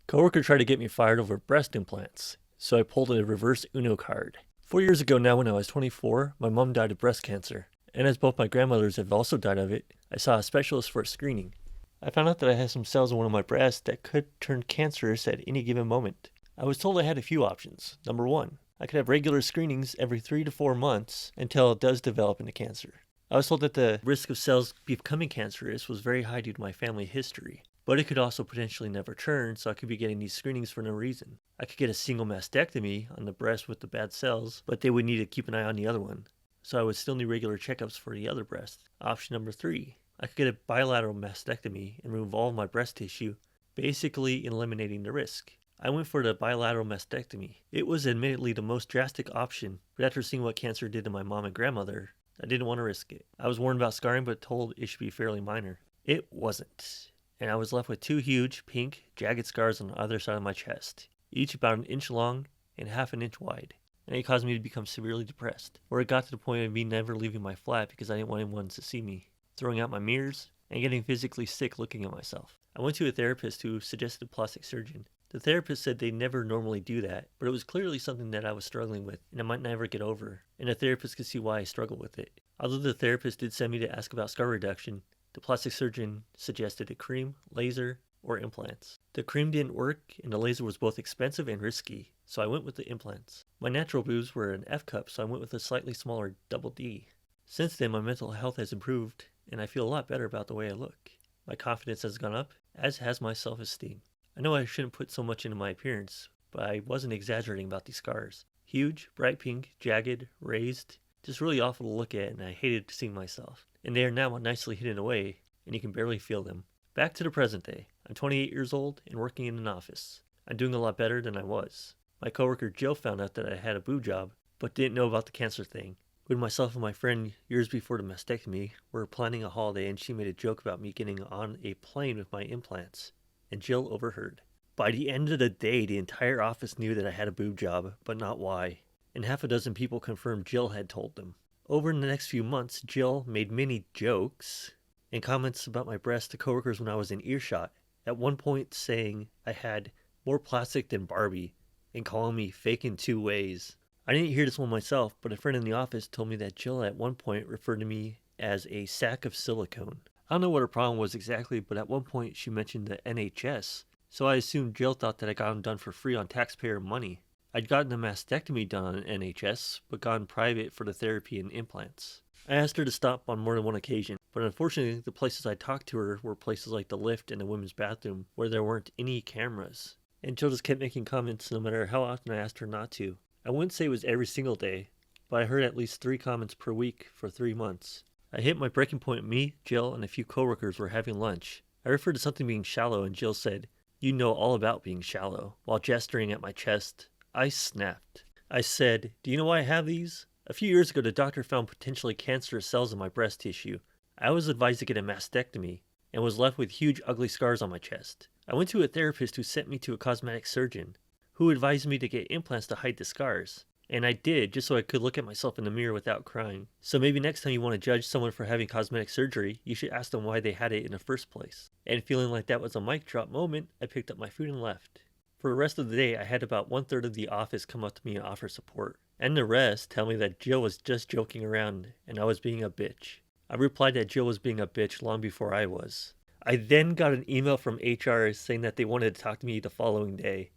Coworker tried to get me fired over breast implants, so I pulled a reverse Uno card. 4 years ago now, when I was 24, my mom died of breast cancer, and as both my grandmothers have also died of it, I saw a specialist for a screening. I found out that I had some cells in one of my breasts that could turn cancerous at any given moment. I was told I had a few options. Number 1, I could have regular screenings every 3 to 4 months until it does develop into cancer. I was told that the risk of cells becoming cancerous was very high due to my family history, but it could also potentially never turn, so I could be getting these screenings for no reason. I could get a single mastectomy on the breast with the bad cells, but they would need to keep an eye on the other one, so I would still need regular checkups for the other breast. Option number 3, I could get a bilateral mastectomy and remove all of my breast tissue, basically eliminating the risk. I went for the bilateral mastectomy. It was admittedly the most drastic option, but after seeing what cancer did to my mom and grandmother, I didn't want to risk it. I was warned about scarring, but told it should be fairly minor. It wasn't, and I was left with 2 huge, pink, jagged scars on the other side of my chest, each about 1 inch long and half an inch wide, and it caused me to become severely depressed, where it got to the point of me never leaving my flat because I didn't want anyone to see me, throwing out my mirrors, and getting physically sick looking at myself. I went to a therapist who suggested a plastic surgeon. The therapist said they never normally do that, but it was clearly something that I was struggling with and I might never get over, and the therapist could see why I struggled with it. Although the therapist did send me to ask about scar reduction, the plastic surgeon suggested a cream, laser, or implants. The cream didn't work and the laser was both expensive and risky, so I went with the implants. My natural boobs were an F cup, so I went with a slightly smaller double D. Since then, my mental health has improved and I feel a lot better about the way I look. My confidence has gone up, as has my self-esteem. I know I shouldn't put so much into my appearance, but I wasn't exaggerating about these scars. Huge, bright pink, jagged, raised, just really awful to look at, and I hated seeing myself. And they are now nicely hidden away, and you can barely feel them. Back to the present day. I'm 28 years old and working in an office. I'm doing a lot better than I was. My coworker Jill found out that I had a boob job, but didn't know about the cancer thing. When myself and my friend, years before the mastectomy, were planning a holiday and she made a joke about me getting on a plane with my implants, and Jill overheard. By the end of the day, the entire office knew that I had a boob job, but not why, and half a dozen people confirmed Jill had told them. Over the next few months, Jill made many jokes and comments about my breasts to coworkers when I was in earshot, at one point saying I had more plastic than Barbie, and calling me fake in 2 ways. I didn't hear this one myself, but a friend in the office told me that Jill at one point referred to me as a sack of silicone. I don't know what her problem was exactly, but at one point she mentioned the NHS, so I assumed Jill thought that I got them done for free on taxpayer money. I'd gotten a mastectomy done on NHS, but gone private for the therapy and implants. I asked her to stop on more than one occasion, but unfortunately the places I talked to her were places like the lift and the women's bathroom, where there weren't any cameras. And Jill just kept making comments no matter how often I asked her not to. I wouldn't say it was every single day, but I heard at least 3 comments per week for 3 months. I hit my breaking point when me, Jill, and a few coworkers were having lunch. I referred to something being shallow and Jill said, "You know all about being shallow," while gesturing at my chest. I snapped. I said, "Do you know why I have these? A few years ago, the doctor found potentially cancerous cells in my breast tissue. I was advised to get a mastectomy and was left with huge ugly scars on my chest. I went to a therapist who sent me to a cosmetic surgeon, who advised me to get implants to hide the scars. And I did, just so I could look at myself in the mirror without crying. So maybe next time you want to judge someone for having cosmetic surgery, you should ask them why they had it in the first place." And feeling like that was a mic drop moment, I picked up my food and left. For the rest of the day, I had about 1/3 of the office come up to me and offer support, and the rest tell me that Jill was just joking around and I was being a bitch. I replied that Jill was being a bitch long before I was. I then got an email from HR saying that they wanted to talk to me the following day.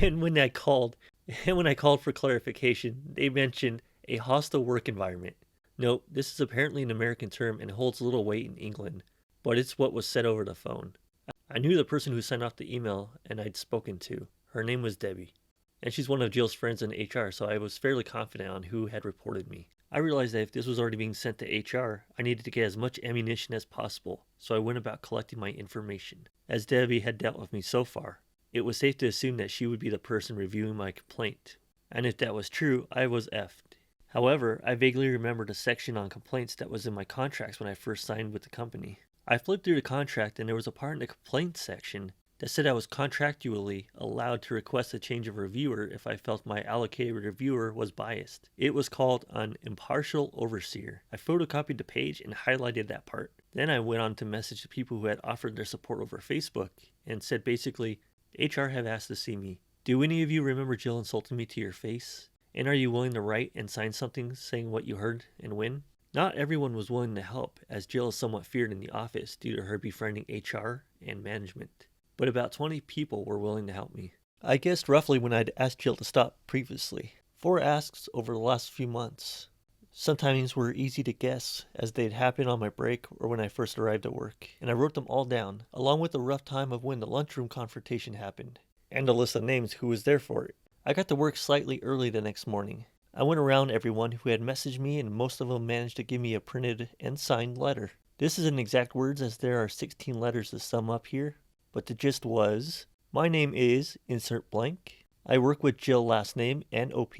And when I called for clarification, they mentioned a hostile work environment. Note, this is apparently an American term and holds little weight in England, but it's what was said over the phone. I knew the person who sent off the email and I'd spoken to. Her name was Debbie, and she's one of Jill's friends in HR, so I was fairly confident on who had reported me. I realized that if this was already being sent to HR, I needed to get as much ammunition as possible, so I went about collecting my information. As Debbie had dealt with me so far, it was safe to assume that she would be the person reviewing my complaint. And if that was true, I was effed. However, I vaguely remembered a section on complaints that was in my contracts when I first signed with the company. I flipped through the contract and there was a part in the complaints section that said I was contractually allowed to request a change of reviewer if I felt my allocated reviewer was biased. It was called an impartial overseer. I photocopied the page and highlighted that part. Then I went on to message the people who had offered their support over Facebook and said basically, HR have asked to see me. Do any of you remember Jill insulting me to your face? And are you willing to write and sign something saying what you heard and when? Not everyone was willing to help, as Jill is somewhat feared in the office due to her befriending HR and management. But about 20 people were willing to help me. I guessed roughly when I'd asked Jill to stop previously. 4 asks over the last few months. Some timings were easy to guess, as they'd happen on my break or when I first arrived at work, and I wrote them all down, along with the rough time of when the lunchroom confrontation happened, and a list of names who was there for it. I got to work slightly early the next morning. I went around everyone who had messaged me, and most of them managed to give me a printed and signed letter. This isn't exact words, as there are 16 letters to sum up here, but the gist was, my name is, insert blank. I work with Jill last name and OP.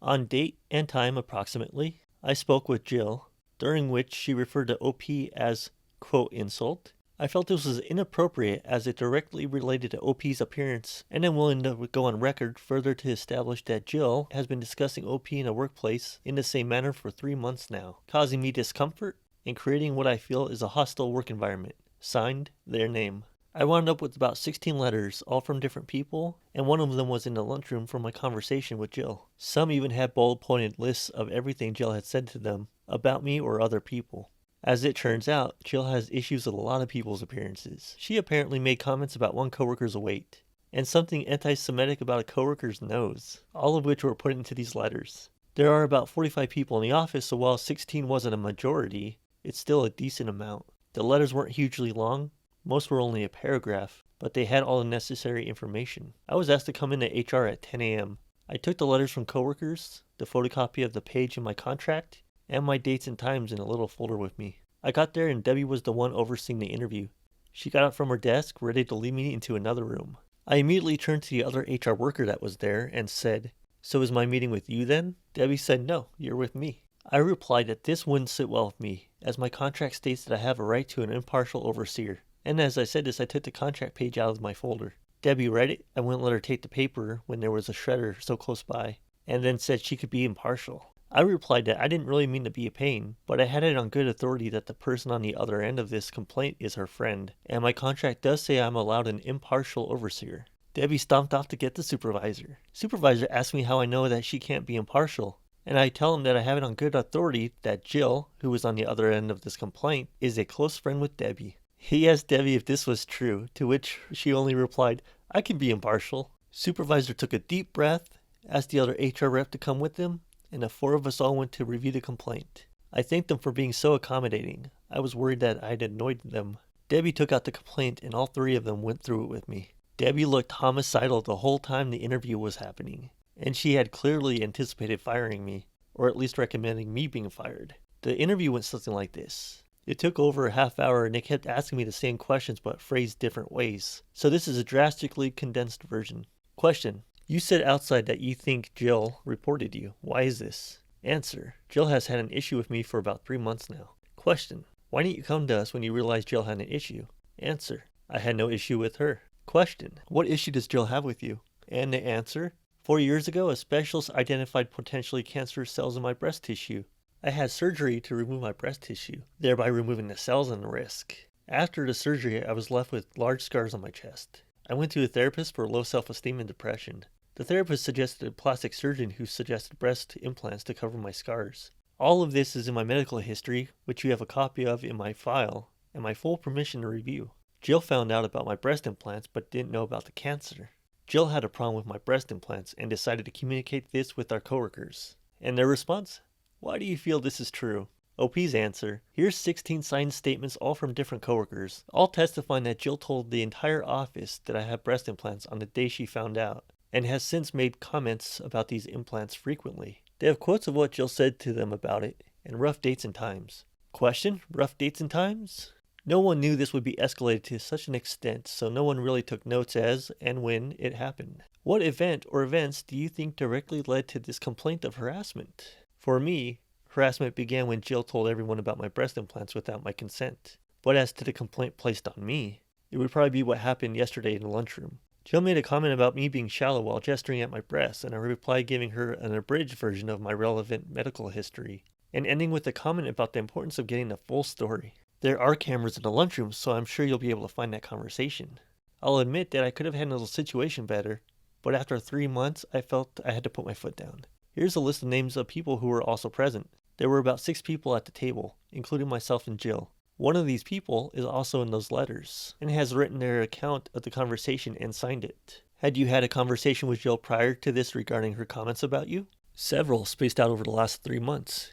On date and time approximately, I spoke with Jill, during which she referred to OP as, quote, insult. I felt this was inappropriate as it directly related to OP's appearance, and I'm willing to go on record further to establish that Jill has been discussing OP in a workplace in the same manner for 3 months now, causing me discomfort and creating what I feel is a hostile work environment. Signed, their name. I wound up with about 16 letters, all from different people, and one of them was in the lunchroom from my conversation with Jill. Some even had bullet-pointed lists of everything Jill had said to them about me or other people. As it turns out, Jill has issues with a lot of people's appearances. She apparently made comments about one coworker's weight, and something anti-Semitic about a coworker's nose, all of which were put into these letters. There are about 45 people in the office, so while 16 wasn't a majority, it's still a decent amount. The letters weren't hugely long. Most were only a paragraph, but they had all the necessary information. I was asked to come into HR at 10 a.m. I took the letters from coworkers, the photocopy of the page in my contract, and my dates and times in a little folder with me. I got there and Debbie was the one overseeing the interview. She got up from her desk, ready to lead me into another room. I immediately turned to the other HR worker that was there and said, "So is my meeting with you then?" Debbie said, "No, you're with me." I replied that this wouldn't sit well with me, as my contract states that I have a right to an impartial overseer. And as I said this, I took the contract page out of my folder. Debbie read it. I wouldn't let her take the paper when there was a shredder so close by, and then said she could be impartial. I replied that I didn't really mean to be a pain, but I had it on good authority that the person on the other end of this complaint is her friend, and my contract does say I'm allowed an impartial overseer. Debbie stomped off to get the supervisor. Supervisor asked me how I know that she can't be impartial, and I tell him that I have it on good authority that Jill, who was on the other end of this complaint, is a close friend with Debbie. He asked Debbie if this was true, to which she only replied, "I can be impartial." Supervisor took a deep breath, asked the other HR rep to come with him, and the 4 of us all went to review the complaint. I thanked them for being so accommodating. I was worried that I'd annoyed them. Debbie took out the complaint and all 3 of them went through it with me. Debbie looked homicidal the whole time the interview was happening, and she had clearly anticipated firing me, or at least recommending me being fired. The interview went something like this. It took over a half hour and they kept asking me the same questions but phrased different ways. So this is a drastically condensed version. Question: you said outside that you think Jill reported you. Why is this? Answer: Jill has had an issue with me for about 3 months now. Question: why didn't you come to us when you realized Jill had an issue? Answer: I had no issue with her. Question: what issue does Jill have with you? And the answer: 4 years ago, a specialist identified potentially cancerous cells in my breast tissue. I had surgery to remove my breast tissue, thereby removing the cells and the risk. After the surgery, I was left with large scars on my chest. I went to a therapist for low self-esteem and depression. The therapist suggested a plastic surgeon who suggested breast implants to cover my scars. All of this is in my medical history, which you have a copy of in my file, and my full permission to review. Jill found out about my breast implants but didn't know about the cancer. Jill had a problem with my breast implants and decided to communicate this with our coworkers. And their response? Why do you feel this is true? OP's answer: here's 16 signed statements all from different coworkers, all testifying that Jill told the entire office that I had breast implants on the day she found out, and has since made comments about these implants frequently. They have quotes of what Jill said to them about it, and rough dates and times. Question: rough dates and times? No one knew this would be escalated to such an extent, so no one really took notes as and when it happened. What event or events do you think directly led to this complaint of harassment? For me, harassment began when Jill told everyone about my breast implants without my consent. But as to the complaint placed on me, it would probably be what happened yesterday in the lunchroom. Jill made a comment about me being shallow while gesturing at my breasts, and I replied giving her an abridged version of my relevant medical history, and ending with a comment about the importance of getting the full story. There are cameras in the lunchroom, so I'm sure you'll be able to find that conversation. I'll admit that I could have handled the situation better, but after 3 months, I felt I had to put my foot down. Here's a list of names of people who were also present. There were about 6 people at the table, including myself and Jill. One of these people is also in those letters, and has written their account of the conversation and signed it. Had you had a conversation with Jill prior to this regarding her comments about you? Several, spaced out over the last 3 months.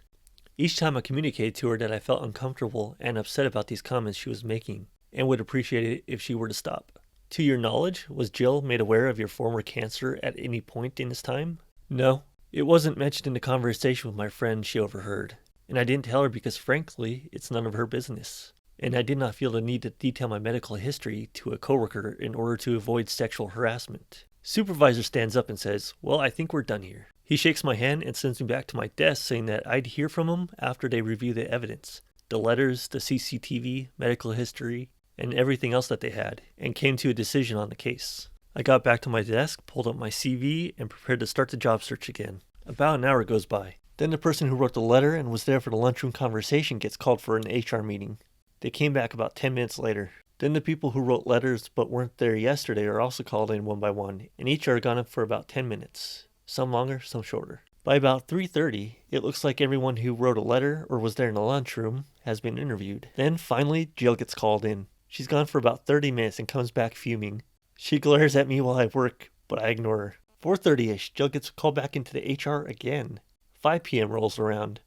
Each time I communicated to her that I felt uncomfortable and upset about these comments she was making, and would appreciate it if she were to stop. To your knowledge, was Jill made aware of your former cancer at any point in this time? No. It wasn't mentioned in the conversation with my friend she overheard, and I didn't tell her because frankly, it's none of her business. And I did not feel the need to detail my medical history to a coworker in order to avoid sexual harassment. Supervisor stands up and says, "Well, I think we're done here." He shakes my hand and sends me back to my desk saying that I'd hear from him after they review the evidence, the letters, the CCTV, medical history, and everything else that they had, and came to a decision on the case. I got back to my desk, pulled up my CV, and prepared to start the job search again. About an hour goes by. Then the person who wrote the letter and was there for the lunchroom conversation gets called for an HR meeting. They came back about 10 minutes later. Then the people who wrote letters but weren't there yesterday are also called in one by one, and each are gone up for about 10 minutes. Some longer, some shorter. By about 3:30, it looks like everyone who wrote a letter or was there in the lunchroom has been interviewed. Then finally, Jill gets called in. She's gone for about 30 minutes and comes back fuming. She glares at me while I work, but I ignore her. 4:30ish, Jill gets called back into the HR again. 5 p.m. rolls around.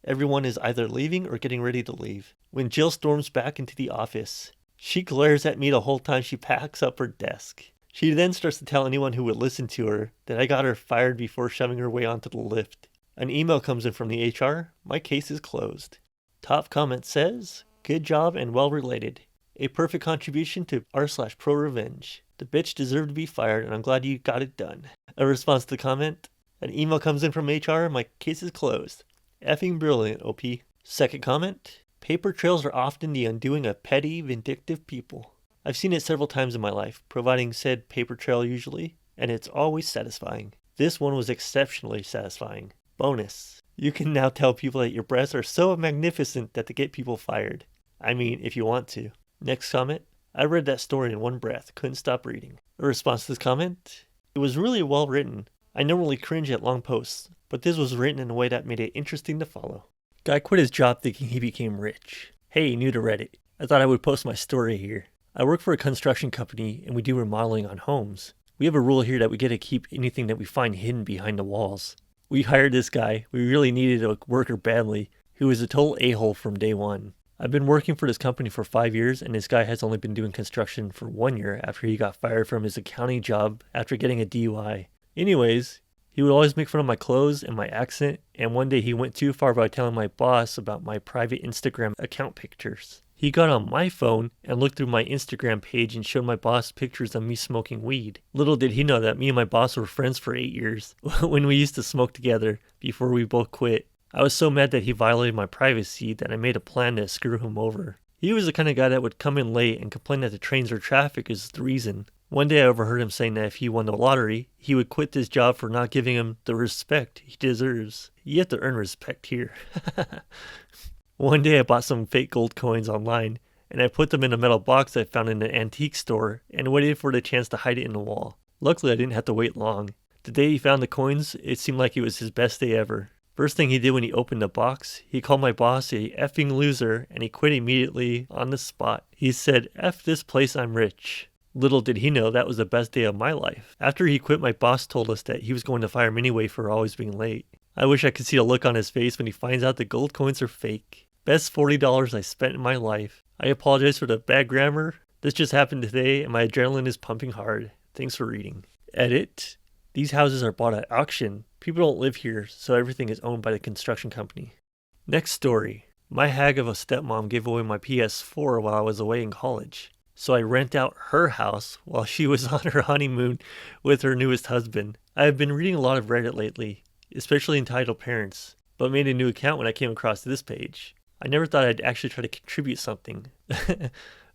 Everyone is either leaving or getting ready to leave. When Jill storms back into the office, she glares at me the whole time she packs up her desk. She then starts to tell anyone who would listen to her that I got her fired before shoving her way onto the lift. An email comes in from the HR. My case is closed. Top comment says, "Good job and well related. A perfect contribution to r/ProRevenge. The bitch deserved to be fired and I'm glad you got it done." A response to the comment. An email comes in from HR. My case is closed. Effing brilliant, OP. Second comment. Paper trails are often the undoing of petty, vindictive people. I've seen it several times in my life, providing said paper trail usually, and it's always satisfying. This one was exceptionally satisfying. Bonus. You can now tell people that your breasts are so magnificent that they get people fired. I mean, if you want to. Next comment. I read that story in one breath, couldn't stop reading. A response to this comment. It was really well written. I normally cringe at long posts, but this was written in a way that made it interesting to follow. Guy quit his job thinking he became rich. Hey, new to Reddit. I thought I would post my story here. I work for a construction company and we do remodeling on homes. We have a rule here that we get to keep anything that we find hidden behind the walls. We hired this guy. We really needed a worker badly, who was a total a-hole from day one. I've been working for this company for 5 years and this guy has only been doing construction for 1 year after he got fired from his accounting job after getting a DUI. Anyways, he would always make fun of my clothes and my accent, and one day he went too far by telling my boss about my private Instagram account pictures. He got on my phone and looked through my Instagram page and showed my boss pictures of me smoking weed. Little did he know that me and my boss were friends for 8 years when we used to smoke together before we both quit. I was so mad that he violated my privacy that I made a plan to screw him over. He was the kind of guy that would come in late and complain that the trains or traffic is the reason. One day I overheard him saying that if he won the lottery, he would quit this job for not giving him the respect he deserves. You have to earn respect here. One day I bought some fake gold coins online, and I put them in a metal box I found in an antique store and waited for the chance to hide it in the wall. Luckily I didn't have to wait long. The day he found the coins, it seemed like it was his best day ever. First thing he did when he opened the box, he called my boss a effing loser and he quit immediately on the spot. He said, "F this place, I'm rich." Little did he know that was the best day of my life. After he quit, my boss told us that he was going to fire him anyway for always being late. I wish I could see the look on his face when he finds out the gold coins are fake. Best $40 I spent in my life. I apologize for the bad grammar. This just happened today and my adrenaline is pumping hard. Thanks for reading. Edit. These houses are bought at auction. People don't live here, so everything is owned by the construction company. Next story. My hag of a stepmom gave away my PS4 while I was away in college. So I rent out her house while she was on her honeymoon with her newest husband. I have been reading a lot of Reddit lately, especially entitled Parents, but made a new account when I came across this page. I never thought I'd actually try to contribute something.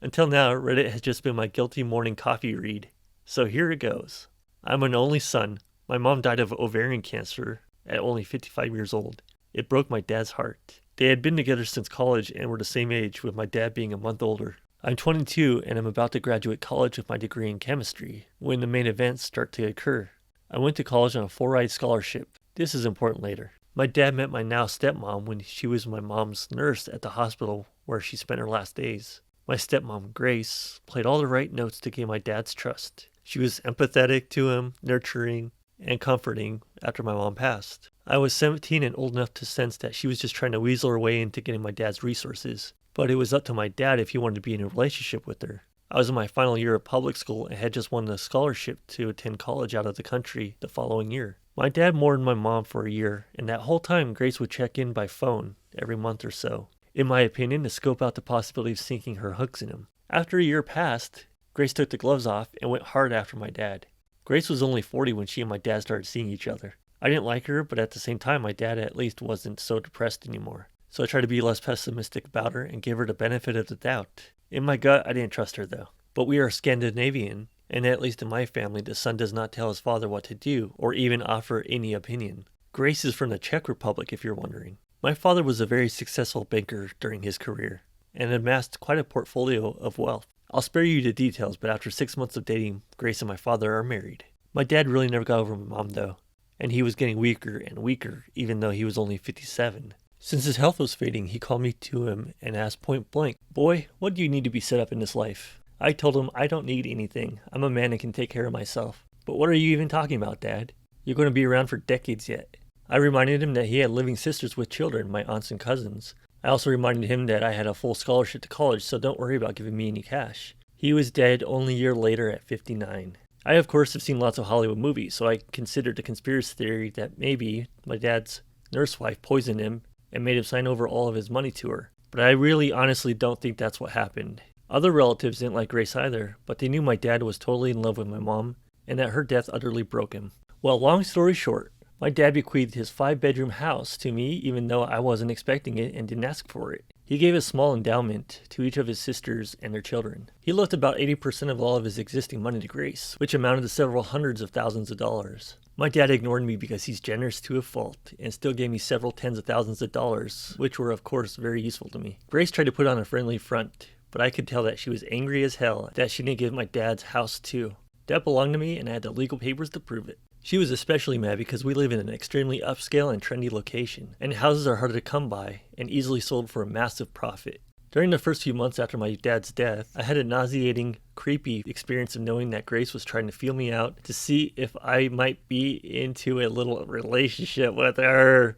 Until now, Reddit has just been my guilty morning coffee read. So here it goes. I'm an only son. My mom died of ovarian cancer at only 55 years old. It broke my dad's heart. They had been together since college and were the same age, with my dad being a month older. I'm 22 and I'm about to graduate college with my degree in chemistry when the main events start to occur. I went to college on a full-ride scholarship. This is important later. My dad met my now stepmom when she was my mom's nurse at the hospital where she spent her last days. My stepmom, Grace, played all the right notes to gain my dad's trust. She was empathetic to him, nurturing, and comforting after my mom passed. I was 17 and old enough to sense that she was just trying to weasel her way into getting my dad's resources. But it was up to my dad if he wanted to be in a relationship with her. I was in my final year of public school and had just won a scholarship to attend college out of the country the following year. My dad mourned my mom for a year, and that whole time Grace would check in by phone every month or so, in my opinion, to scope out the possibility of sinking her hooks in him. After a year passed, Grace took the gloves off and went hard after my dad. Grace was only 40 when she and my dad started seeing each other. I didn't like her, but at the same time my dad at least wasn't so depressed anymore. So I tried to be less pessimistic about her and give her the benefit of the doubt. In my gut, I didn't trust her though. But we are Scandinavian, and at least in my family, the son does not tell his father what to do or even offer any opinion. Grace is from the Czech Republic, if you're wondering. My father was a very successful banker during his career and amassed quite a portfolio of wealth. I'll spare you the details, but after 6 months of dating, Grace and my father are married. My dad really never got over my mom though, and he was getting weaker and weaker even though he was only 57. Since his health was fading, he called me to him and asked point blank, "Boy, what do you need to be set up in this life?" I told him I don't need anything. I'm a man and can take care of myself. "But what are you even talking about, Dad? You're going to be around for decades yet." I reminded him that he had living sisters with children, my aunts and cousins. I also reminded him that I had a full scholarship to college, so don't worry about giving me any cash. He was dead only a year later at 59. I, of course, have seen lots of Hollywood movies, so I considered the conspiracy theory that maybe my dad's nurse wife poisoned him and made him sign over all of his money to her. But I really honestly don't think that's what happened. Other relatives didn't like Grace either, but they knew my dad was totally in love with my mom and that her death utterly broke him. Well, long story short, my dad bequeathed his 5-bedroom house to me even though I wasn't expecting it and didn't ask for it. He gave a small endowment to each of his sisters and their children. He left about 80% of all of his existing money to Grace, which amounted to several hundreds of thousands of dollars. My dad ignored me because he's generous to a fault and still gave me several tens of thousands of dollars, which were of course very useful to me. Grace tried to put on a friendly front, but I could tell that she was angry as hell that she didn't give my dad's house too. That belonged to me and I had the legal papers to prove it. She was especially mad because we live in an extremely upscale and trendy location, and houses are harder to come by and easily sold for a massive profit. During the first few months after my dad's death, I had a nauseating, creepy experience of knowing that Grace was trying to feel me out to see if I might be into a little relationship with her.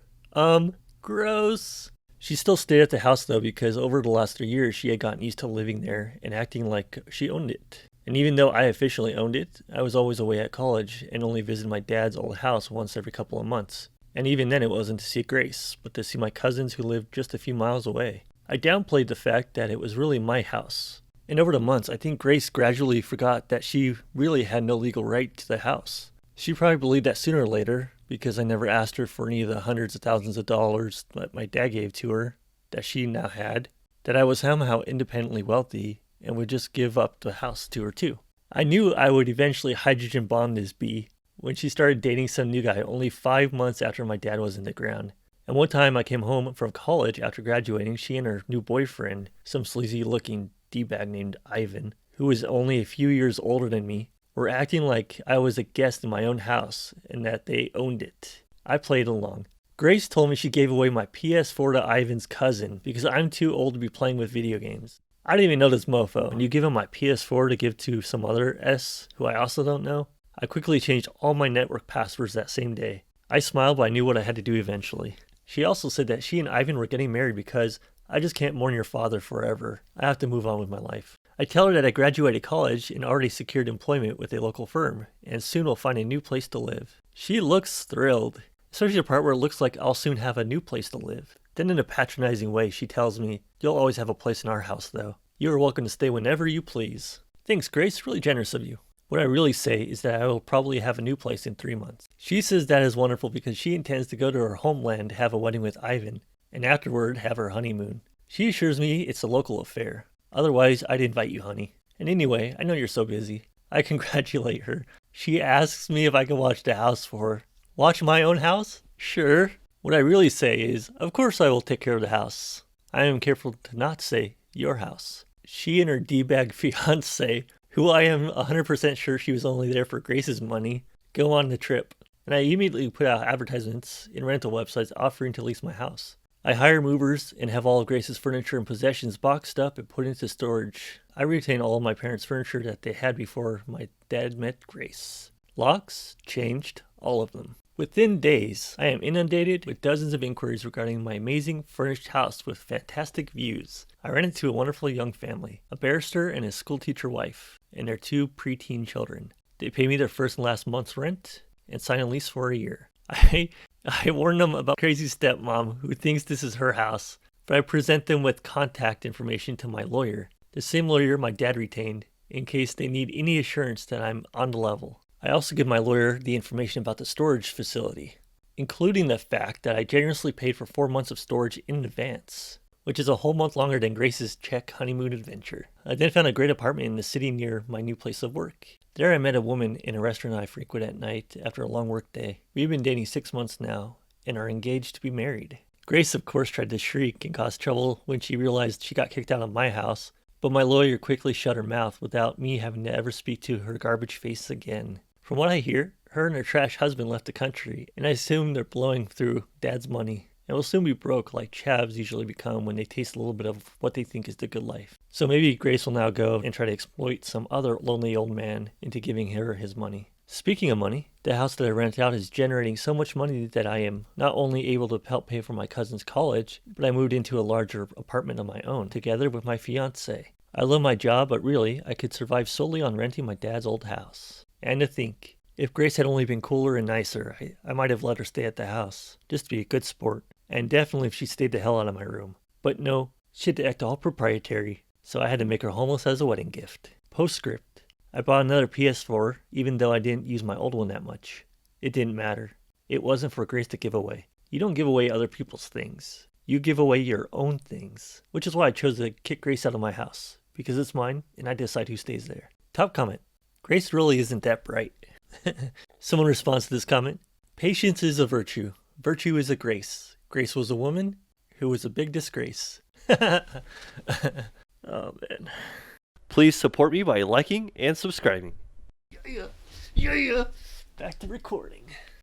Gross. She still stayed at the house though because over the last 3 years she had gotten used to living there and acting like she owned it. And even though I officially owned it, I was always away at college and only visited my dad's old house once every couple of months. And even then it wasn't to see Grace, but to see my cousins who lived just a few miles away. I downplayed the fact that it was really my house. And over the months, I think Grace gradually forgot that she really had no legal right to the house. She probably believed that sooner or later, because I never asked her for any of the hundreds of thousands of dollars that my dad gave to her, that she now had, that I was somehow independently wealthy and would just give up the house to her too. I knew I would eventually hydrogen bomb this bee when she started dating some new guy only 5 months after my dad was in the ground. And one time I came home from college after graduating, she and her new boyfriend, some sleazy looking D-bag named Ivan, who was only a few years older than me, were acting like I was a guest in my own house and that they owned it. I played along. Grace told me she gave away my PS4 to Ivan's cousin because I'm too old to be playing with video games. I didn't even know this mofo, and you give him my PS4 to give to some other S who I also don't know? I quickly changed all my network passwords that same day. I smiled, but I knew what I had to do eventually. She also said that she and Ivan were getting married because I just can't mourn your father forever. I have to move on with my life. I tell her that I graduated college and already secured employment with a local firm, and soon will find a new place to live. She looks thrilled, especially the part where it looks like I'll soon have a new place to live. Then in a patronizing way, she tells me, "You'll always have a place in our house though. You are welcome to stay whenever you please." Thanks, Grace. Really generous of you. What I really say is that I will probably have a new place in 3 months. She says that is wonderful because she intends to go to her homeland to have a wedding with Ivan, and afterward have her honeymoon. She assures me it's a local affair. Otherwise, I'd invite you, honey. And anyway, I know you're so busy. I congratulate her. She asks me if I can watch the house for her. Watch my own house? Sure. What I really say is, of course I will take care of the house. I am careful to not say your house. She and her D-bag fiance, who I am 100% sure she was only there for Grace's money, go on the trip. And I immediately put out advertisements in rental websites offering to lease my house. I hire movers and have all of Grace's furniture and possessions boxed up and put into storage. I retain all of my parents' furniture that they had before my dad met Grace. Locks? Changed. All of them. Within days, I am inundated with dozens of inquiries regarding my amazing furnished house with fantastic views. I ran into a wonderful young family, a barrister and his schoolteacher wife, and their 2 preteen children. They pay me their first and last month's rent and sign a lease for a year. I warn them about crazy stepmom who thinks this is her house, but I present them with contact information to my lawyer, the same lawyer my dad retained, in case they need any assurance that I'm on the level. I also give my lawyer the information about the storage facility, including the fact that I generously paid for 4 months of storage in advance, which is a whole month longer than Grace's Czech honeymoon adventure. I then found a great apartment in the city near my new place of work. There I met a woman in a restaurant I frequent at night after a long work day. We've been dating 6 months now and are engaged to be married. Grace, of course, tried to shriek and cause trouble when she realized she got kicked out of my house, but my lawyer quickly shut her mouth without me having to ever speak to her garbage face again. From what I hear, her and her trash husband left the country, and I assume they're blowing through Dad's money and will soon be broke like chavs usually become when they taste a little bit of what they think is the good life. So maybe Grace will now go and try to exploit some other lonely old man into giving her his money. Speaking of money, the house that I rent out is generating so much money that I am not only able to help pay for my cousin's college, but I moved into a larger apartment of my own, together with my fiancé. I love my job, but really, I could survive solely on renting my dad's old house. And to think, if Grace had only been cooler and nicer, I might have let her stay at the house, just to be a good sport. And definitely if she stayed the hell out of my room. But no, she had to act all proprietary, so I had to make her homeless as a wedding gift. Postscript. I bought another PS4, even though I didn't use my old one that much. It didn't matter. It wasn't for Grace to give away. You don't give away other people's things. You give away your own things. Which is why I chose to kick Grace out of my house. Because it's mine, and I decide who stays there. Top comment. Grace really isn't that bright. Someone responds to this comment. Patience is a virtue. Virtue is a grace. Grace was a woman who was a big disgrace. Oh, man. Please support me by liking and subscribing. Yeah. Back to recording.